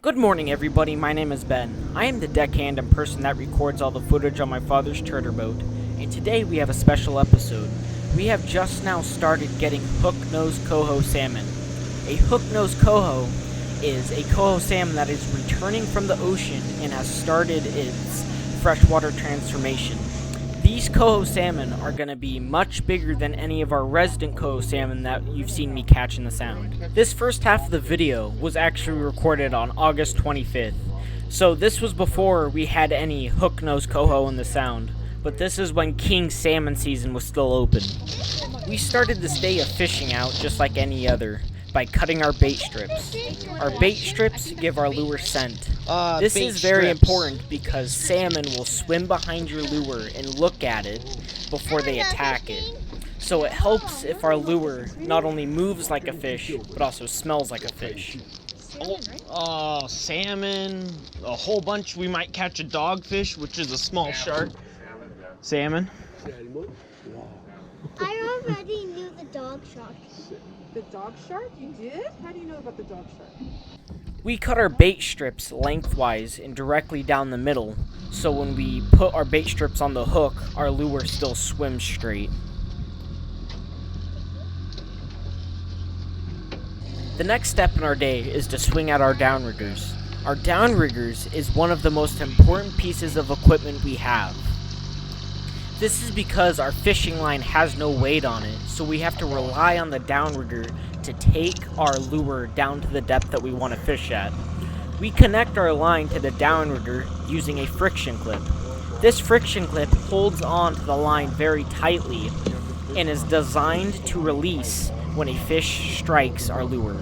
Good morning, everybody. My name is Ben. I am the deckhand and person that records all the footage on my father's charter boat, and today we have a special episode. We have just now started getting hook nose coho salmon. A hook nose coho is a coho salmon that is returning from the ocean and has started its freshwater transformation. These coho salmon are going to be much bigger than any of our resident coho salmon that you've seen me catch in the sound. This first half of the video was actually recorded on August 25th. So this was before we had any hook nose coho in the sound, but this is when king salmon season was still open. We started this day of fishing out just like any other, by cutting our bait strips. Our bait strips give our lure scent. This is very important because salmon will swim behind your lure and look at it before they attack it. So it helps if our lure not only moves like a fish, but also smells like a fish. Salmon, a whole bunch. We might catch a dogfish, which is a small shark. Salmon. I already knew the dog shark. The dog shark? You did? How do you know about the dog shark? We cut our bait strips lengthwise and directly down the middle, so when we put our bait strips on the hook, our lure still swims straight. The next step in our day is to swing out our downriggers. Our downriggers is one of the most important pieces of equipment we have. This is because our fishing line has no weight on it, so we have to rely on the downrigger to take our lure down to the depth that we want to fish at. We connect our line to the downrigger using a friction clip. This friction clip holds on to the line very tightly and is designed to release when a fish strikes our lure.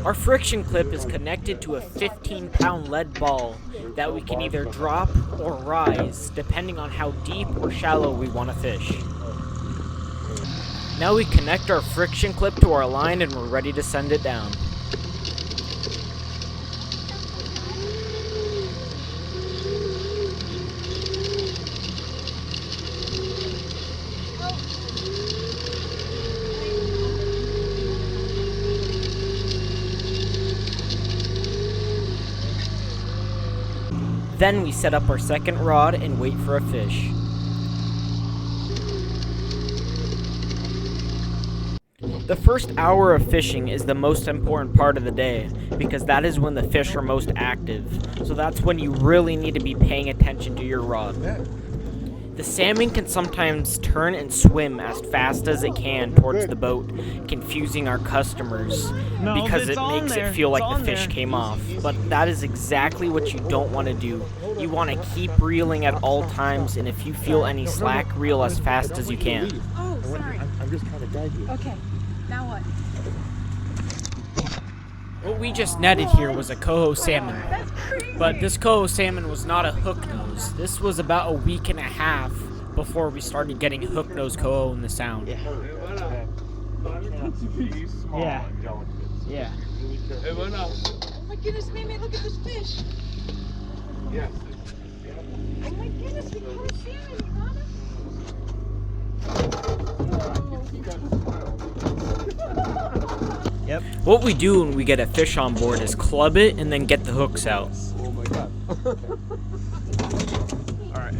Our friction clip is connected to a 15-pound lead ball that we can either drop or rise depending on how deep or shallow we want to fish. Now we connect our friction clip to our line and we're ready to send it down. Then we set up our second rod and wait for a fish. The first hour of fishing is the most important part of the day because that is when the fish are most active. So that's when you really need to be paying attention to your rod. The salmon can sometimes turn and swim as fast as it can towards the boat, confusing our customers because it makes it feel like the fish came off. But that is exactly what you don't want to do. You want to keep reeling at all times, and if you feel any slack, reel as fast as you can. Oh, sorry. I'm just kind of gagging. Okay, now what? What we just netted here was a coho salmon, but this coho salmon was not a hook nose. This was about a week and a half before we started getting hook nose coho in the sound. Yeah. Oh my goodness, Mimi, look at this fish. Yes. Oh my goodness, we caught a salmon, Mama. Yep. What we do when we get a fish on board is club it and then get the hooks out. Oh my god. All right.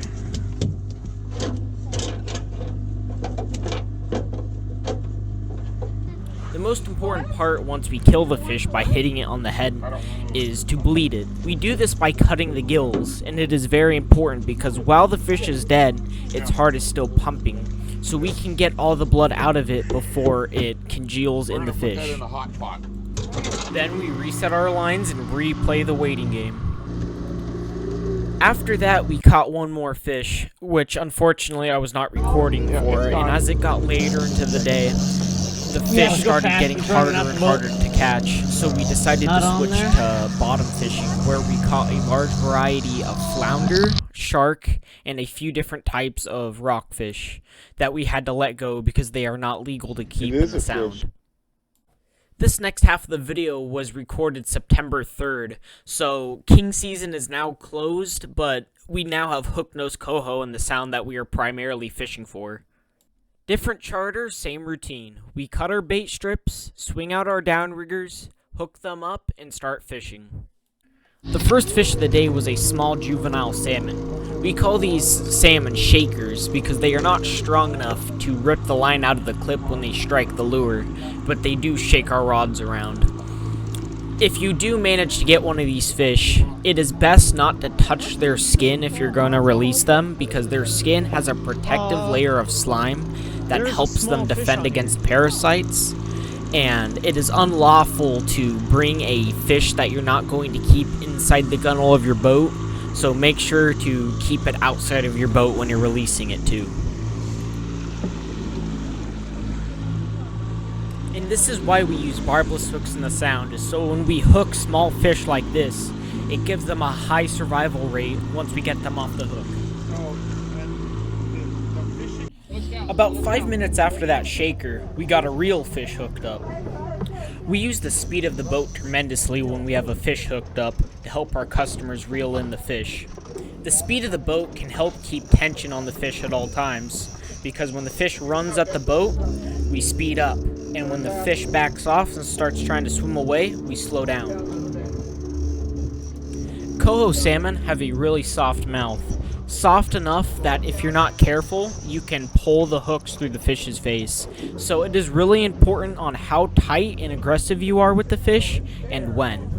The most important part once we kill the fish by hitting it on the head is to bleed it. We do this by cutting the gills, and it is very important because while the fish is dead, its heart is still pumping. So we can get all the blood out of it before it congeals in the fish. In a hot pot. Then we reset our lines and replay the waiting game. After that, we caught one more fish, which unfortunately I was not recording for, and as it got later into the day, the fish started getting harder and harder to catch, so we decided to switch to bottom fishing, where we caught a large variety of flounder, shark, and a few different types of rockfish that we had to let go because they are not legal to keep in the sound. This next half of the video was recorded September 3rd, so king season is now closed, but we now have hook nose coho in the sound that we are primarily fishing for. Different charter, same routine. We cut our bait strips, swing out our downriggers, hook them up, and start fishing. The first fish of the day was a small juvenile salmon. We call these salmon shakers because they are not strong enough to rip the line out of the clip when they strike the lure, but they do shake our rods around. If you do manage to get one of these fish, it is best not to touch their skin if you're going to release them, because their skin has a protective layer of slime that helps them defend against parasites, and it is unlawful to bring a fish that you're not going to keep inside the gunnel of your boat, so make sure to keep it outside of your boat when you're releasing it too. And this is why we use barbless hooks in the sound, is so when we hook small fish like this, it gives them a high survival rate once we get them off the hook. About 5 minutes after that shaker, we got a real fish hooked up. We use the speed of the boat tremendously when we have a fish hooked up to help our customers reel in the fish. The speed of the boat can help keep tension on the fish at all times, because when the fish runs at the boat, we speed up, and when the fish backs off and starts trying to swim away, we slow down. Coho salmon have a really soft mouth. Soft enough that if you're not careful, you can pull the hooks through the fish's face. So it is really important on how tight and aggressive you are with the fish and when.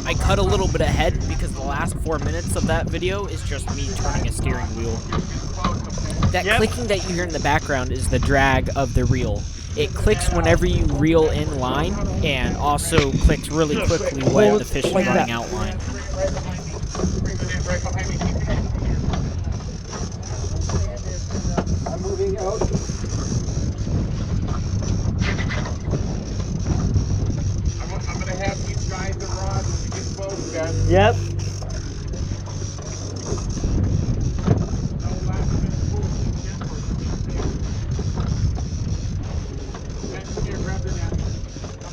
I cut a little bit ahead because the last 4 minutes of that video is just me turning a steering wheel. That clicking that you hear in the background is the drag of the reel. It clicks whenever you reel in line, and also clicks really quickly when the fish is running out line. I'm moving out. I'm going to have you guide the rod when you get close, guys. Yep.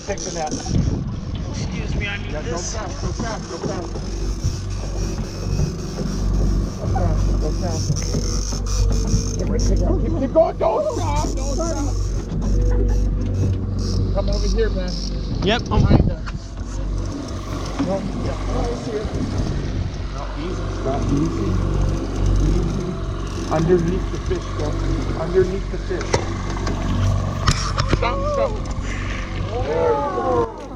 Take the net. Excuse me, I need Yeah, this. Go fast, go fast, go fast. Go fast. Keep going, don't stop, don't stop. Come over here, man. Yep. Behind us. No, yeah, right here. No, easy, easy. Underneath the fish, bro. Underneath the fish. Stop, stop.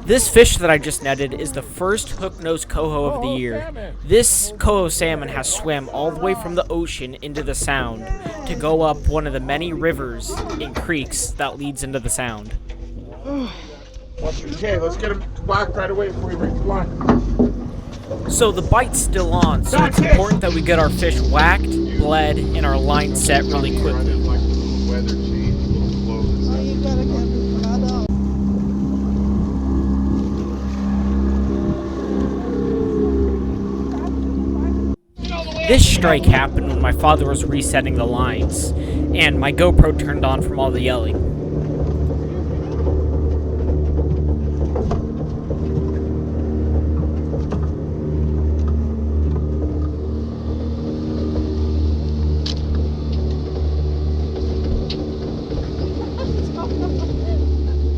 This fish that I just netted is the first hook nose coho of the year. This coho salmon has swam all the way from the ocean into the sound to go up one of the many rivers and creeks that leads into the sound. Okay, let's get him whacked right away before he breaks the line. So the bite's still on, so it's important that we get our fish whacked, bled, and our line set really quickly. This strike happened when my father was resetting the lines, and my GoPro turned on from all the yelling.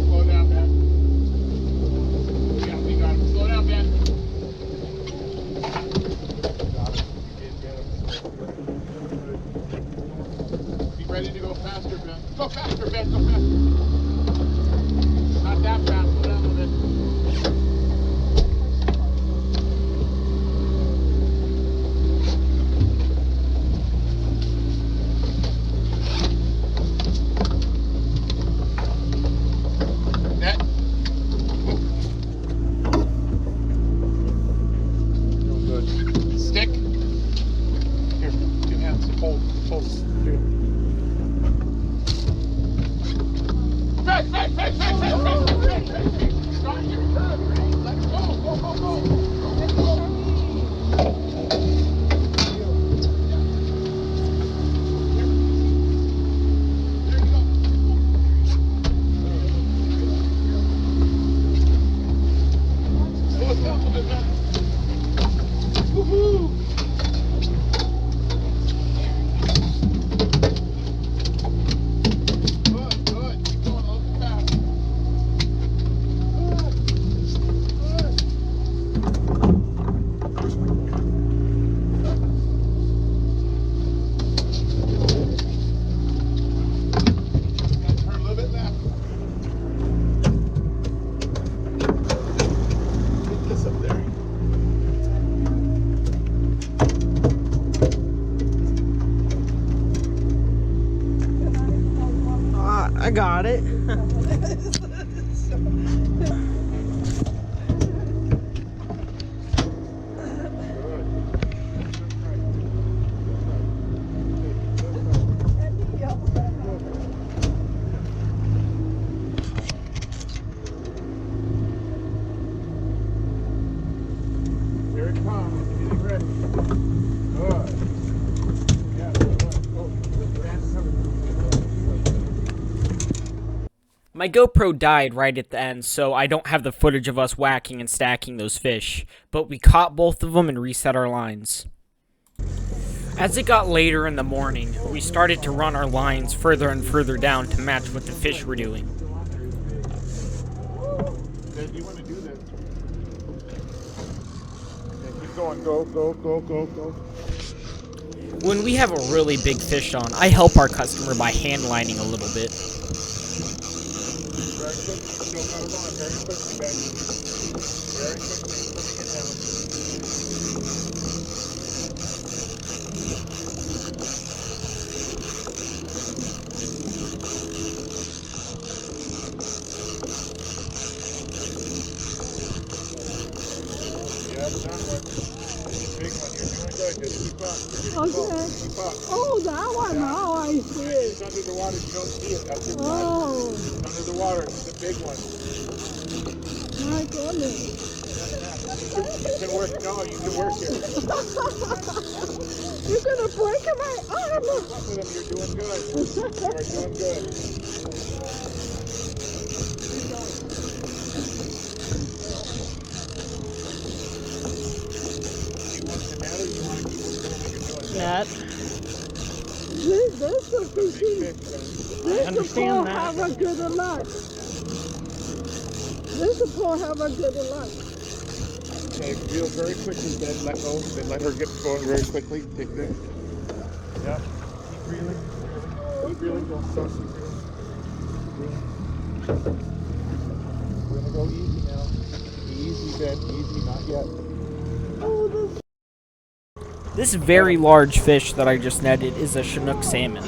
Slow down, man. Yeah, we got him. Slow down, man. Be ready to go faster, Ben. Go faster, Ben. Go faster. got it. Here it comes. Getting ready. Good. Yeah, oh, the band's coming. My GoPro died right at the end, so I don't have the footage of us whacking and stacking those fish, but we caught both of them and reset our lines. As it got later in the morning, we started to run our lines further and further down to match what the fish were doing. Dad, do you want to do this? Okay, keep going. Go, go, go, go, go. When we have a really big fish on, I help our customer by hand lining a little bit. Very quick. No, hold on. Very quickly, Ben. Very quickly. Putting it down. Yeah, that one. Big one. You're doing good. Just keep up. Keep Okay. Keep up. Oh, that one. Now I see It's it. under the water. You don't see it. That's it. Oh, It's under the water. It's the big one. my goodness. You can work. No, you can work it. You're gonna break my arm. Keep up with them. You're doing good. You're doing good. You want the net or you want to keep doing what you're doing? Net. This is Big fishing. fish, Ben. This understand poor that. have a good luck. This poor have a good luck. Okay, reel very quickly, Ben. Let go. Then let her get going very quickly. Take this. Yep. Keep reeling. Keep reeling. Don't stop. Keep reeling. We're gonna go easy now. Easy, Ben. Easy. Not yet. This very large fish that I just netted is a Chinook salmon.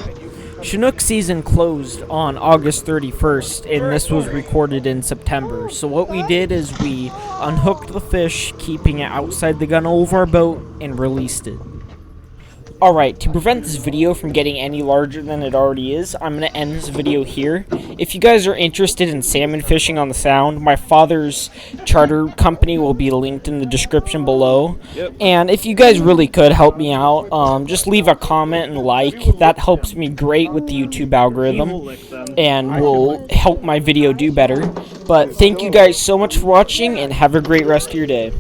Chinook season closed on August 31st, and this was recorded in September. So what we did is we unhooked the fish, keeping it outside the gunnel of our boat, and released it. Alright, to prevent this video from getting any larger than it already is, I'm going to end this video here. If you guys are interested in salmon fishing on the Sound, my father's charter company will be linked in the description below. And if you guys really could help me out, just leave a comment and like. That helps me great with the YouTube algorithm and will help my video do better. But thank you guys so much for watching, and have a great rest of your day.